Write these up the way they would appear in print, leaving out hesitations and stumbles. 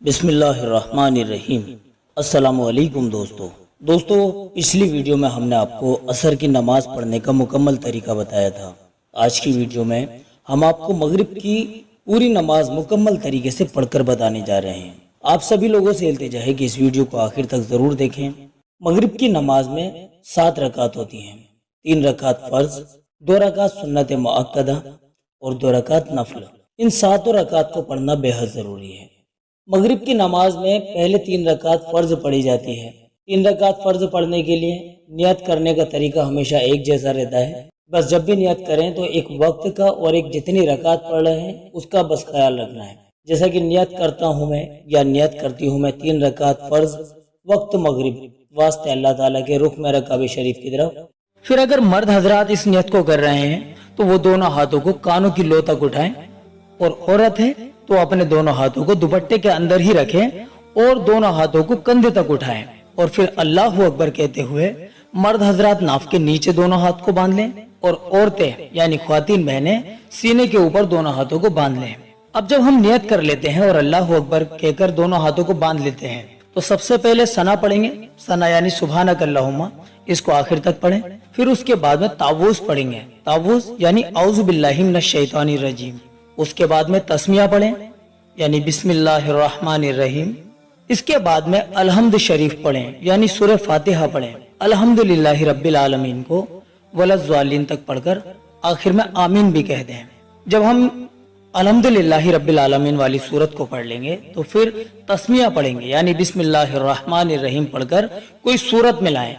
بسم اللہ الرحمن الرحیم۔ السلام علیکم دوستو پچھلی ویڈیو میں ہم نے آپ کو عصر کی نماز پڑھنے کا مکمل طریقہ بتایا تھا۔ آج کی ویڈیو میں ہم آپ کو مغرب کی پوری نماز مکمل طریقے سے پڑھ کر بتانے جا رہے ہیں۔ آپ سبھی لوگوں سے التجا ہے کہ اس ویڈیو کو آخر تک ضرور دیکھیں۔ مغرب کی نماز میں 7 رکعت ہوتی ہیں، 3 رکعت فرض، 2 رکعت سنت مؤکدہ اور 2 رکعت نفل۔ ان 7 رکعت کو پڑھنا بے حد ضروری ہے۔ مغرب کی نماز میں پہلے 3 رکعت فرض پڑھی جاتی ہے۔ 3 رکعت فرض پڑھنے کے لیے نیت کرنے کا طریقہ ہمیشہ ایک جیسا رہتا ہے۔ بس جب بھی نیت کریں تو ایک وقت کا اور ایک جتنی رکعت پڑھ رہے ہیں اس کا بس خیال رکھنا ہے۔ جیسا کہ نیت کرتا ہوں میں یا نیت کرتی ہوں میں 3 رکعت فرض وقت مغرب واسطے اللہ تعالیٰ کے رخ میں کعبہ شریف کی طرف۔ پھر اگر مرد حضرات اس نیت کو کر رہے ہیں تو وہ دونوں ہاتھوں کو کانوں کی لو تک اٹھائیں، اور عورت ہے تو اپنے دونوں ہاتھوں کو دوپٹے کے اندر ہی رکھیں اور دونوں ہاتھوں کو کندھے تک اٹھائیں، اور پھر اللہ اکبر کہتے ہوئے مرد حضرات ناف کے نیچے دونوں ہاتھ کو باندھ لیں، اور عورتیں یعنی خواتین بہنیں سینے کے اوپر دونوں ہاتھوں کو باندھ لیں۔ اب جب ہم نیت کر لیتے ہیں اور اللہ اکبر کہہ کر دونوں ہاتھوں کو باندھ لیتے ہیں تو سب سے پہلے ثنا پڑھیں گے۔ ثنا یعنی سبحانک اللہم، اس کو آخر تک پڑھیں۔ پھر اس کے بعد میں تعوذ پڑھیں گے۔ تعوذ یعنی اعوذ باللہ من الشیطان الرجیم۔ اس کے بعد میں تسمیہ پڑھیں یعنی بسم اللہ الرحمن الرحیم۔ اس کے بعد میں الحمد شریف پڑھیں یعنی سورہ فاتحہ پڑھیں۔ الحمدللہ رب العالمین کو وللضالین تک پڑھ کر آخر میں آمین بھی کہہ دیں۔ جب ہم الحمدللہ رب العالمین والی سورت کو پڑھ لیں گے تو پھر تسمیہ پڑھیں گے یعنی بسم اللہ الرحمن الرحیم پڑھ کر کوئی سورت ملائیں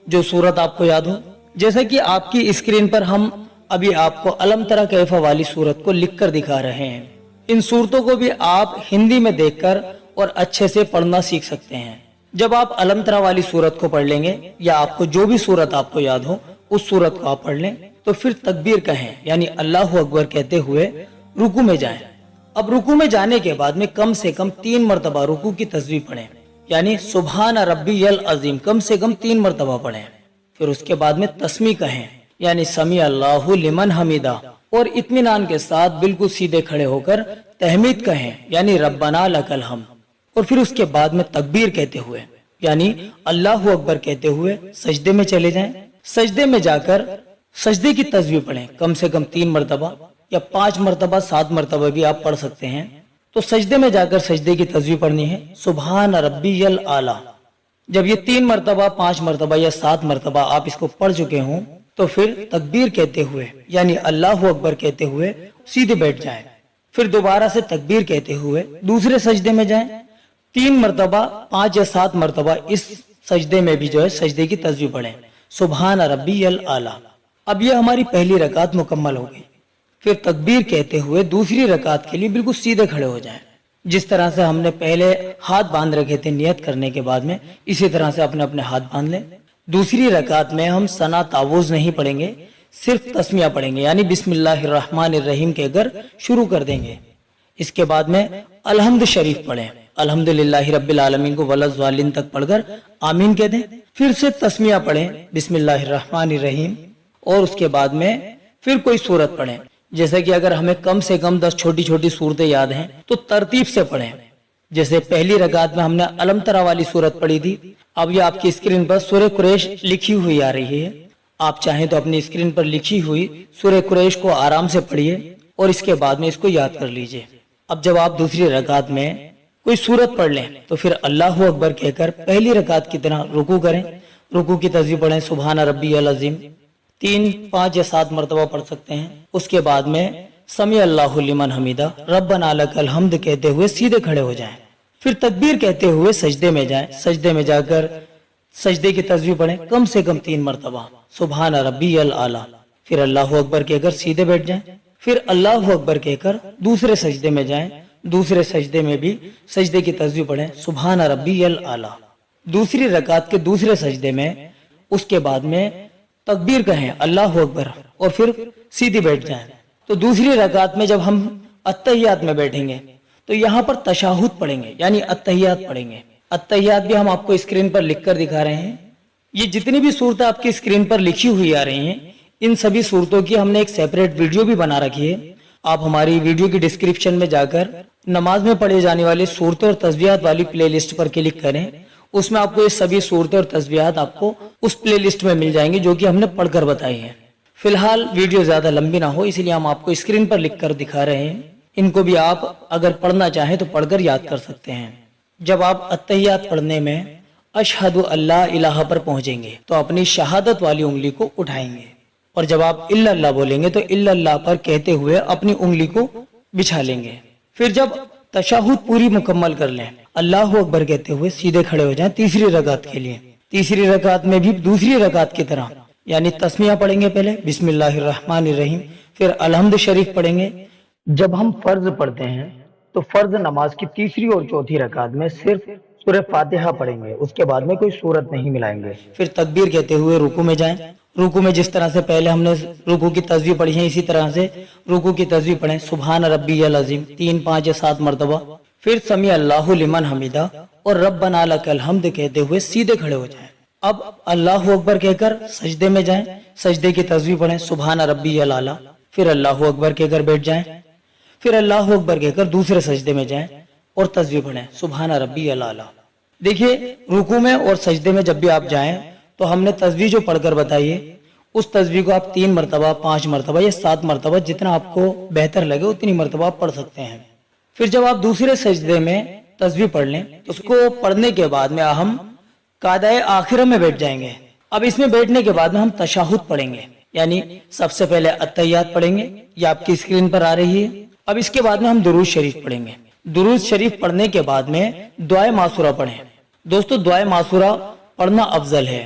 جو سورت آپ کو یاد ہو۔ جیسا کہ آپ کی اسکرین پر ہم ابھی آپ کو الم تری کیف والی سورت کو لکھ کر دکھا رہے ہیں۔ ان صورتوں کو بھی آپ ہندی میں دیکھ کر اور اچھے سے پڑھنا سیکھ سکتے ہیں۔ جب آپ الم تری والی سورت کو پڑھ لیں گے یا آپ کو جو بھی سورت آپ کو یاد ہو اس سورت کو آپ پڑھ لیں تو پھر تکبیر کہیں یعنی اللہ اکبر کہتے ہوئے رکوع میں جائیں۔ اب رکوع میں جانے کے بعد میں کم سے کم 3 مرتبہ رکوع کی تسبیح پڑھیں یعنی سبحان ربی العظیم کم سے کم 3 مرتبہ پڑھیں۔ پھر اس کے بعد میں تسمیع کہیں یعنی سمیع اللہ لمن حمیدہ، اور اطمینان کے ساتھ بالکل سیدھے کھڑے ہو کر تحمید کہیں یعنی ربنا لک الحمد، اور پھر اس کے بعد میں تکبیر کہتے ہوئے یعنی اللہ اکبر کہتے ہوئے سجدے میں چلے جائیں۔ سجدے میں جا کر سجدے کی تسبیح پڑھیں کم سے کم 3 مرتبہ یا 5 مرتبہ 7 مرتبہ بھی آپ پڑھ سکتے ہیں۔ تو سجدے میں جا کر سجدے کی تسبیح پڑھنی ہے سبحان ربی الاعلی۔ جب یہ 3 مرتبہ 5 مرتبہ یا 7 مرتبہ آپ اس کو پڑھ چکے ہوں تو پھر تکبیر کہتے ہوئے یعنی اللہ اکبر کہتے ہوئے سیدھے بیٹھ جائیں۔ پھر دوبارہ سے تکبیر کہتے ہوئے دوسرے سجدے میں جائیں۔ 3 مرتبہ 5 یا 7 مرتبہ اس سجدے میں بھی سجدے کی تسبیح پڑھیں سبحان ربی الاعلی۔ اب یہ ہماری پہلی رکعت مکمل ہو گئی۔ پھر تکبیر کہتے ہوئے دوسری رکعت کے لیے بالکل سیدھے کھڑے ہو جائیں۔ جس طرح سے ہم نے پہلے ہاتھ باندھ رکھے تھے نیت کرنے کے بعد میں، اسی طرح سے اپنے اپنے ہاتھ باندھ لیں۔ دوسری رکعت میں ہم ثنا تعوذ نہیں پڑھیں گے، صرف تسمیہ پڑھیں گے یعنی بسم اللہ الرحمن الرحیم کہہ کر شروع کر دیں گے۔ اس کے بعد میں الحمد شریف پڑھیں، الحمدللہ رب العالمین کو وللضالین تک پڑھ کر آمین کہہ دیں۔ پھر سے تسمیہ پڑھیں بسم اللہ الرحمن الرحیم، اور اس کے بعد میں پھر کوئی سورت پڑھیں۔ جیسے کہ اگر ہمیں کم سے کم 10 چھوٹی چھوٹی صورتیں یاد ہیں تو ترتیب سے پڑھیں۔ جیسے پہلی رکعت میں ہم نے الم تری والی سورت پڑھی تھی، اب یہ آپ کی اسکرین پر سورہ قریش لکھی ہوئی آ رہی ہے۔ آپ چاہیں تو اپنی اسکرین پر لکھی ہوئی سورہ قریش کو آرام سے پڑھیے اور اس کے بعد میں اس کو یاد کر لیجئے۔ اب جب آپ دوسری رکعت میں کوئی سورت پڑھ لیں تو پھر اللہ اکبر کہہ کر پہلی رکعت کی طرح رکوع کریں۔ رکوع کی تسبیح پڑھیں سبحان ربی العظیم 3 5 یا 7 مرتبہ پڑھ سکتے ہیں۔ اس کے بعد میں سمیع اللہ لمن حمیدہ ربنا لک الحمد کہتے ہوئے سیدھے کھڑے ہو جائیں۔ پھر تکبیر کہتے ہوئے سجدے میں جائیں۔ سجدے میں جا کر سجدے کی تسبیح پڑھیں کم سے کم 3 مرتبہ سبحان ربی الاعلی۔ پھر اللہ اکبر کہہ کر سیدھے بیٹھ جائیں۔ پھر اللہ اکبر کہہ کر دوسرے سجدے میں جائیں۔ دوسرے سجدے میں بھی سجدے کی تسبیح پڑھیں سبحان ربی الاعلی۔ دوسری رکعت کے دوسرے سجدے میں اس کے بعد میں تکبیر کہیں اللہ اکبر اور پھر سیدھی بیٹھ جائیں۔ تو دوسری رکعت میں جب ہم التحیات میں بیٹھیں گے تو یہاں پر تشہد پڑھیں گے یعنی التحیات پڑھیں گے۔ التحیات بھی ہم آپ کو اسکرین پر لکھ کر دکھا رہے ہیں۔ یہ جتنی بھی صورتیں آپ کی اسکرین پر لکھی ہوئی آ رہی ہیں ان سبھی صورتوں کی ہم نے ایک سیپریٹ ویڈیو بھی بنا رکھی ہے۔ آپ ہماری ویڈیو کی ڈسکرپشن میں جا کر नमाज में पढ़े जाने वाली सूरतें और तस्बीहात वाली प्ले लिस्ट पर क्लिक करें। उसमें आपको ये सभी सूरतें और तस्बीहात आपको उस प्ले लिस्ट में मिल जाएंगी जो कि हमने पढ़कर बताई है। फिलहाल वीडियो ज्यादा लंबी ना हो इसलिए हम आपको स्क्रीन पर लिख कर दिखा रहे हैं। इनको भी आप अगर पढ़ना चाहें तो पढ़कर याद कर सकते हैं। जब आप अत्तहियात पढ़ने में अशहदु अल्ला इलाहा पर पहुंचेंगे तो अपनी शहादत वाली उंगली को उठाएंगे और जब आप इल्लल्लाह बोलेंगे तो इल्लल्लाह पर कहते हुए अपनी उंगली को बिछा लेंगे। फिर जब तशहुद पूरी मुकम्मल कर लें, अल्लाहु अकबर कहते हुए सीधे खड़े हो जाएं तीसरी रकात के लिए। तीसरी रकात में भी दूसरी रकात की तरह यानी तस्मिया पढ़ेंगे, पहले बिस्मिल्लाहिर्रहमानिर्रहीम, फिर अलहम्द शरीफ पढ़ेंगे। जब हम फर्ज पढ़ते हैं तो फर्ज नमाज की तीसरी और चौथी रकात में सिर्फ सूरह फातिहा पढ़ेंगे, उसके बाद में कोई सूरत नहीं मिलाएंगे। फिर तकबीर कहते हुए रुकू में जाएं। रुकू में जिस तरह से पहले हमने रुकू की तस्बीह पढ़ी है इसी तरह से रुकू की तस्बीह पढ़ें, सुभान रब्बियल अज़ीम 3, 5 या 7 मरतबा। फिर समी अल्लाहु लिमन हमीदा और रब्बना लकल हम्द कहते हुए सीधे खड़े हो जाएं। अब अल्लाहु अकबर कहकर सजदे में जाएं, सजदे की तस्बीह पढ़ें, सुभान रब्बियल आला। फिर अल्लाहु अकबर कहकर बैठ जाएं। फिर अल्लाहु अकबर कहकर दूसरे सजदे में जाएं और तस्बीह पढ़ें, सुभान रब्बियल आला। देखिए, रुकू में और सजदे में जब भी आप जाएं तो हमने तस्बीह जो पढ़कर बताई है उस तस्बीह को आप 3 मरतबा, 5 मरतबा या 7 मरतबा जितना आपको बेहतर लगे उतनी मरतबा आप पढ़ सकते हैं। फिर जब आप दूसरे सजदे में तस्बीह पढ़ लें तो उसको पढ़ने के बाद में हम कादाए आखिर में बैठ जाएंगे। अब इसमें बैठने के बाद में हम तशहुद पढ़ेंगे, यानी सबसे पहले अत्तहियात पढ़ेंगे, ये आपकी स्क्रीन पर आ रही है। अब इसके बाद में हम दुरूद शरीफ पढ़ेंगे। दुरूद शरीफ पढ़ने के बाद में दुआए मासूरा पढ़ें। दोस्तों, दुआए मासूरा पढ़ना अफजल है,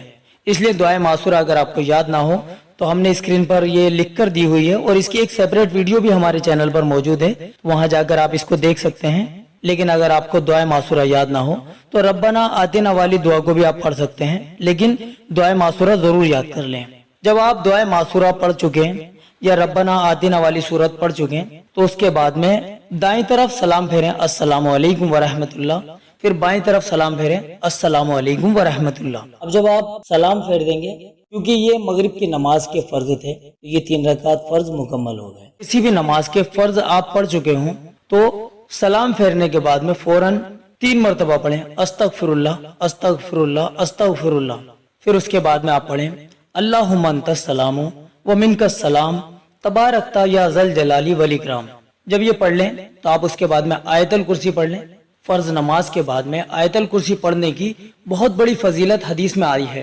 इसलिए दुआए मासूरा अगर आपको याद ना हो तो हमने स्क्रीन पर ये लिख कर दी हुई है और इसकी एक सेपरेट वीडियो भी हमारे चैनल पर मौजूद है, वहां जाकर आप इसको देख सकते हैं। लेकिन अगर आपको दुआए मासूरा याद ना हो तो रब्बना आतिना वाली दुआ को भी आप पढ़ सकते हैं, लेकिन दुआए मासूरा जरूर याद कर लें। जब आप दुआए मासूरा पढ़ चुके हैं या रब्बना आतिना वाली सूरत पढ़ चुके हैं तो उसके बाद में दाईं तरफ सलाम फेरें, अस्सलामु अलैकुम व रहमतुल्लाह। फिर बाईं तरफ सलाम फेरें, अस्सलामु अलैकुम व रहमतुल्लाह। अब जब आप सलाम फेर देंगे, क्योंकि ये मगरिब की नमाज के फर्ज थे, तो ये 3 रकात फर्ज मुकम्मल हो गए। किसी भी नमाज के फर्ज आप पढ़ चुके हों तो सलाम फेरने के बाद में फौरन 3 मरतबा पढ़ें, अस्तगफिरुल्लाह अस्तगफिरुल्लाह अस्तगफिरुल्लाह। फिर उसके बाद में आप पढ़ें अल्लाहुम्मा अंतस सलामु व मिनकस सलाम तबारकता या ज़ल जलाली वल इकराम। जब ये पढ़ लें तो आप उसके बाद में आयतल कुर्सी पढ़ लें। फर्ज नमाज के बाद में आयतल कुर्सी पढ़ने की बहुत बड़ी फजीलत हदीस में आई है।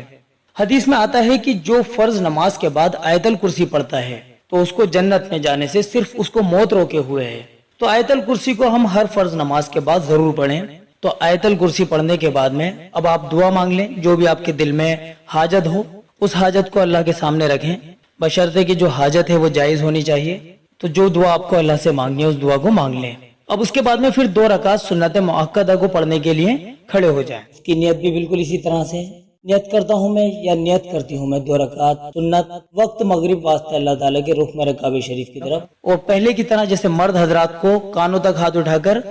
हदीस में आता है कि जो फर्ज नमाज के बाद आयतल कुर्सी पढ़ता है तो उसको जन्नत में जाने से सिर्फ उसको मौत रोके हुए है। तो आयतल कुर्सी को हम हर फर्ज नमाज के बाद जरूर पढ़ें। तो आयतल कुर्सी पढ़ने के बाद में अब आप दुआ मांग लें, जो भी आपके दिल में हाजत हो उस हाजत को अल्लाह के सामने रखें, बशर्ते कि जो हाजत है वो जायज होनी चाहिए। तो जो दुआ आपको अल्लाह से मांगनी है उस दुआ को मांग लें। अब उसके बाद में फिर 2 रकात सुन्नत मुअक्कदा को पढ़ने के लिए खड़े हो जाएं। इसकी नियत भी बिल्कुल इसी तरह से नियत करता हूँ मैं या नियत करती हूँ मैं 2 रकात सुन्नत वक्त मगरिब वास्ते अल्लाह ताला के रुख में काबे शरीफ की तरफ। और पहले की तरह जैसे मर्द हजरात को कानों तक हाथ उठाकर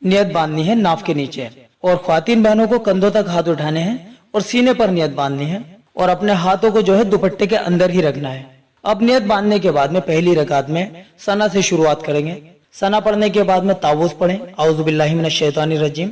नियत बांधनी है नाफ के नीचे, और ख्वातीन बहनों को कंधों तक हाथ उठाने हैं और सीने पर नियत बांधनी है और अपने हाथों को जो है दुपट्टे के अंदर ही रखना है। अब नियत बांधने के बाद में पहली रकात में सना से शुरुआत करेंगे। सना पढ़ने के बाद में तावुज़ पढ़ें, औज़ु बिल्लाहि मिनश शैतानिर रजीम,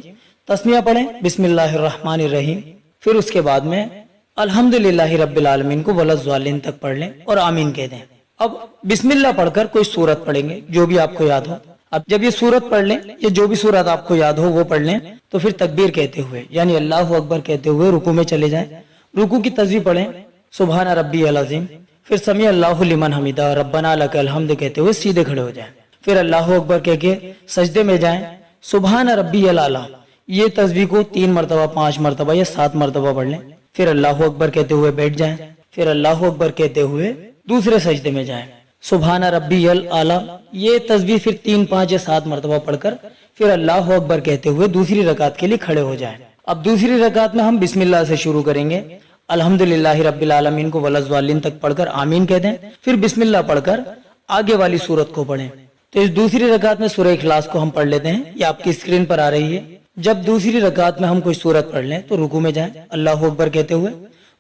तस्मिया पढ़ें बिस्मिल्लाहिर्रहमानिर्रहीम। फिर उसके बाद में अल्हम्दुलिल्लाहि रब्बिल आलमीन को वलज़्ज़ालिन तक पढ़ लें और आमीन कह दें। अब बिस्मिल्लाह पढ़कर कोई सूरत पढ़ेंगे जो भी आपको याद हो। अब जब ये सूरत पढ़ लें या जो भी सूरत आपको याद हो वो पढ़ लें तो फिर तकबीर कहते हुए यानी अल्लाहु अकबर कहते हुए रुकू में चले जाएं। रुकू की तस्बीह पढ़ें, सुभान रब्बियल अज़ीम। फिर समी अल्लाहु लिमन हमीदा रब्बना लकल हम्द कहते हुए सीधे खड़े हो जाएं। फिर अल्लाहु अकबर कह के सजदे में जाएं, सुभान रब्बियल आला। ये तस्बीह को 3 मरतबा, 5 मरतबा या 7 मरतबा पढ़ लें। फिर अल्लाहु अकबर कहते हुए बैठ जाएं। फिर अल्लाहु अकबर कहते हुए दूसरे सजदे में जाएं, सुभान रब्बियल आला। ये तस्बीह फिर 3, 5 या 7 मरतबा पढ़कर फिर अल्लाहु अकबर कहते हुए दूसरी रकात के लिए खड़े हो जाएं। अब दूसरी रकात में हम बिस्मिल्लाह से शुरू करेंगे, अल्हम्दुलिल्लाहि रब्बिल आलमीन को वलज़्ज़ालिन तक पढ़कर आमीन कह दें। फिर बिस्मिल्लाह पढ़कर आगे वाली सूरत को पढ़ें। तो इस दूसरी रकात में सूरह इखलास को हम पढ़ लेते हैं, ये आपकी स्क्रीन पर आ रही है। जब दूसरी रकात में हम कोई सूरत पढ़ लें तो रुकू में जाएं, अल्लाहु अकबर कहते हुए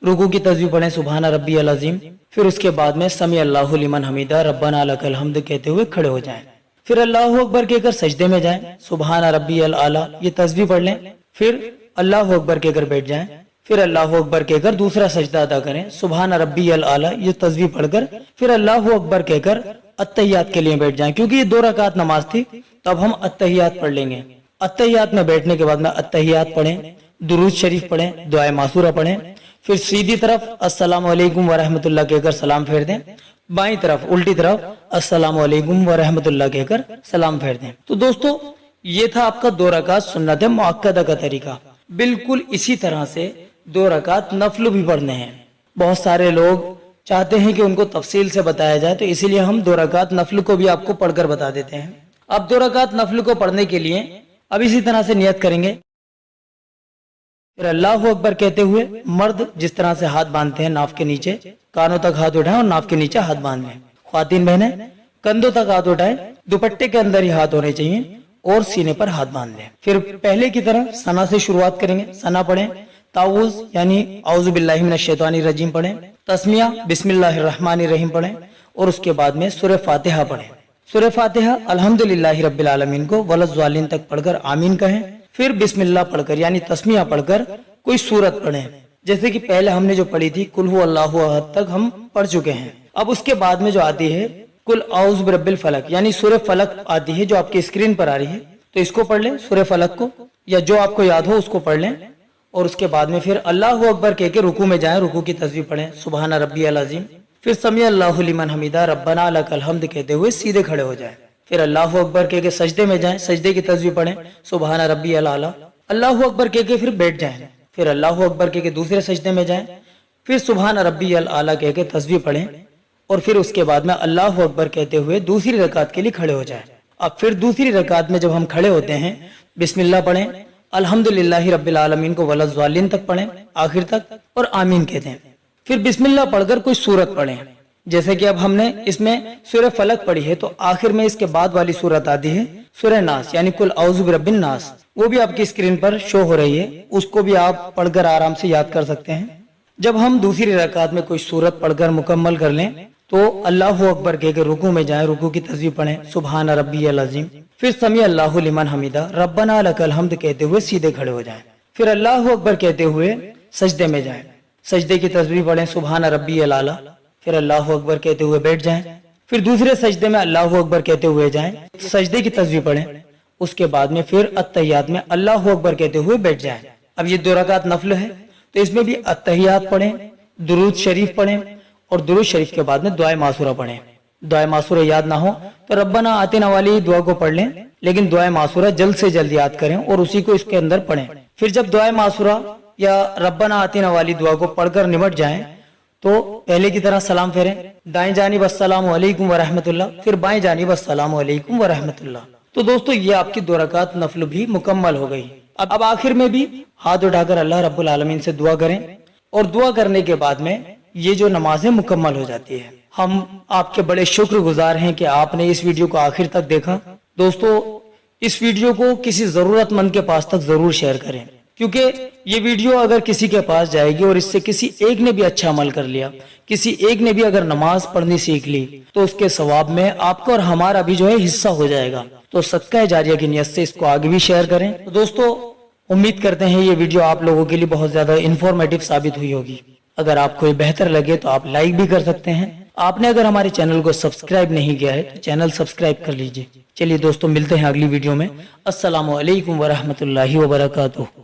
रुकू की तस्बीह पढ़ें, सुभान रब्बियल अज़ीम। फिर उसके बाद में समी अल्लाहु लिमन हमीदा रब्बना लकल हम्द कहते हुए खड़े हो जाएं। फिर अल्लाह अकबर कहकर सजदे में जाएं, सुबहान रब्बियल आला ये तस्बीह पढ़ लें। फिर अल्लाह अकबर कहकर बैठ जाएं। फिर अल्लाह अकबर कहकर दूसरा सजदा अदा करें, सुबहान रब्बियल आला ये तस्बीह पढ़कर फिर अल्लाह अकबर कहकर अत्तहियात के लिए बैठ जाएं। क्योंकि ये 2 रकात नमाज थी, तब हम अत्तहियात पढ़ लेंगे। अत्तहियात में बैठने के बाद में अत्तहियात पढ़ें, दुरूद शरीफ पढ़ें, दुआए मासूरा पढ़ें। फिर सीधी तरफ अस्सलाम वालेकुम व रहमतुल्लाह कहकर सलाम फेर दें, बाईं तरफ उल्टी तरफ अस्सलाम वालेकुम व रहमतुल्लाह कहकर सलाम फेर दें। तो दोस्तों ये था आपका 2 रकात सुन्नत मुअक्कदा का तरीका। बिल्कुल इसी तरह से 2 रकात नफल भी पढ़ने हैं। बहुत सारे लोग चाहते हैं कि उनको तफसील से बताया जाए, तो इसीलिए हम 2 रकात नफल को भी आपको पढ़कर बता देते हैं। अब 2 रकात नफल को पढ़ने के लिए अब इसी तरह से नियत करेंगे। फिर अल्लाह अकबर कहते हुए मर्द जिस तरह से हाथ बांधते हैं नाफ के नीचे, कानों तक हाथ उठाएं और नाफ के नीचे हाथ बांध लें। ख्वातीन बहनें कंधों तक हाथ उठाएं, दुपट्टे के अंदर ही हाथ होने चाहिए और सीने पर हाथ बांध लें। फिर पहले की तरह सना से शुरुआत करेंगे। सना पढ़ें, ताऊज़ यानी औज़ु बिल्लाहि मिनश शैतानिर रजीम पढ़ें, तस्मिया बिस्मिल्लाहिर रहमानिर रहीम पढ़ें और उसके बाद में सूरह फातिहा पढ़ें। सूरह फातिहा अल्हम्दुलिल्लाहि रब्बिल आलमीन को वलज़्ज़ालिन तक पढ़कर आमीन कहें। फिर बिस्मिल्लाह पढ़कर यानी तस्मिया पढ़कर कोई सूरत पढ़ें। जैसे कि पहले हमने जो पढ़ी थी कुल हु अल्लाहु अहद तक हम पढ़ चुके हैं। अब उसके बाद में जो आती है कुल औज़ु बिरब्बिल फलक यानी सूरह फलक आती है जो आपकी स्क्रीन पर आ रही है, तो इसको पढ़ लें सूरह फलक को, या जो आपको याद हो उसको पढ़ लें। और उसके बाद में फिर अल्लाहु अकबर कह के रुकू में जाएं, रुकू की तस्बीह पढ़ें, सुबहान रब्बियल अज़ीम। फिर समी अल्लाहु लिमन हमीदा रब्बना लकल हम्द कहते हुए सीधे खड़े हो जाएं। फिर अल्लाहु अकबर कह के सजदे में जाएं, सजदे की तस्बीह पढ़ें, सुबहान रब्बियल आला। अल्लाहु अकबर कह के फिर बैठ जाएं। फिर अल्लाहु अकबर कह के दूसरे सजदे में जाएं। फिर सुबहान रब्बियल आला कह के तस्बीह पढ़ें और फिर उसके बाद में अल्लाहु अकबर कहते हुए दूसरी रकात के लिए खड़े हो जाएं। अब फिर दूसरी रकात में जब हम खड़े होते हैं बिस्मिल्लाह पढ़ें, अल्हम्दुलिल्लाहि रब्बिल आलमीन को वलज़्ज़ालिन तक पढ़ें आखिर तक और आमीन कहते हैं। फिर बिस्मिल्लाह पढ़कर कोई सूरत पढ़ें। जैसे कि अब हमने इसमें सूरह फलक पढ़ी है, तो आखिर में इसके बाद वाली सूरत आती है सूरह नास यानी कुल औज़ु बिरब्बिन नास। वो भी आपकी स्क्रीन पर शो हो रही है, उसको भी आप पढ़कर आराम से याद कर सकते हैं। जब हम दूसरी रकात में कोई सूरत पढ़कर मुकम्मल कर लें तो अल्लाहु अकबर कह के रुकू में जाएं, रुकू की तस्बीह पढ़ें, सुबहान रब्बियल अज़ीम। फिर समी अल्लाहु लिमन हमीदा रब्बना लकल हम्द कहते हुए सीधे खड़े हो जाएं। फिर अल्लाहु अकबर कहते हुए सजदे में जाएं, सजदे की तस्बीह पढ़ें, सुबहान रब्बियल आला। फिर अल्लाहु अकबर कहते हुए बैठ जाएं। फिर दूसरे सजदे में अल्लाहु अकबर कहते हुए जाएं, सजदे की तस्बीह पढ़ें। उसके बाद में फिर अत्तहियात में अल्लाहु अकबर कहते हुए बैठ जाएं। अब ये 2 रकात नफल है, तो इसमें भी अत्तहियात पढ़ें, दुरूद शरीफ पढ़ें और दुरूद शरीफ के बाद में दुआए मासूरा पढ़ें। दुआए मासूरा याद ना हो तो रब्बना आतिना वाली दुआ को पढ़ लें, लेकिन दुआए मासूरा जल्द से जल्द याद करें और उसी को इसके अंदर पढ़ें। फिर जब दुआए मासूरा या रब्बना आतिना वाली दुआ को पढ़कर निमट जाएं तो पहले की तरह सलाम फेरें, दाएं जानिब अस्सलाम वालेकुम व रहमतुल्लाह, फिर बाएं जानिब अस्सलाम वालेकुम व रहमतुल्लाह। तो दोस्तों ये आपकी 2 रकात नफल भी मुकम्मल हो गई। अब आखिर में भी हाथ उठाकर अल्लाह रब्बुल आलमीन से दुआ करें और दुआ करने के बाद में ये जो नमाज है मुकम्मल हो जाती है। हम आपके बड़े शुक्रगुजार हैं कि आपने इस वीडियो को आखिर तक देखा। दोस्तों इस वीडियो को किसी जरूरतमंद के पास तक जरूर शेयर करें, क्योंकि ये वीडियो अगर किसी के पास जाएगी और इससे किसी एक ने भी अच्छा अमल कर लिया, किसी एक ने भी अगर नमाज पढ़नी सीख ली, तो उसके सवाब में आपका और हमारा भी जो है हिस्सा हो जाएगा। तो सदका जारिया की नियत से इसको आगे भी शेयर करें। तो दोस्तों उम्मीद करते हैं ये वीडियो आप लोगों के लिए बहुत ज्यादा इंफॉर्मेटिव साबित हुई होगी। अगर आपको ये बेहतर लगे तो आप लाइक भी कर सकते हैं। आपने अगर हमारे चैनल को सब्सक्राइब नहीं किया है तो चैनल सब्सक्राइब कर लीजिए। चलिए दोस्तों मिलते हैं अगली वीडियो में। अस्सलामु अलैकुम व रहमतुल्लाहि व बरकातुहू।